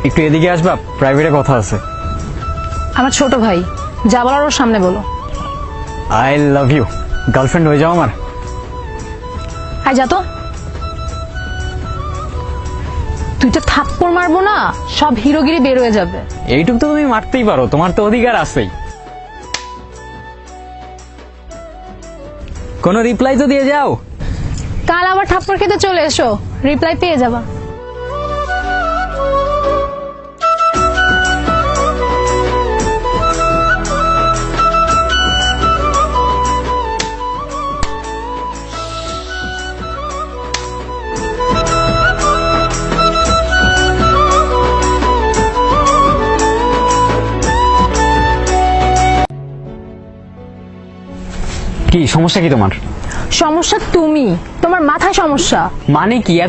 একটু এদিকে আসবা, প্রাইভেটে কথা আছে। আমার ছোট ভাই, যা বলার ওর সামনে বলো। I love you. গার্লফ্রেন্ড হয়ে যাও আমার। আয় যা তো। তুই তো থাপ্পড় মারবো না, সব হিরোগিরি বের হয়ে যাবে। এইটুক তো তুমি মারতেই পারো, তোমার তো অধিকার আছেই। কোনো রিপ্লাই তো দিয়ে যাও। কাল আবার থাপ্পড় খেতে চলে এসো, রিপ্লাই পেয়ে যাবা। কি সমস্যা কি তোমার? সমস্যা তুমি, তোমার মাথায় সমস্যা। মানে কি?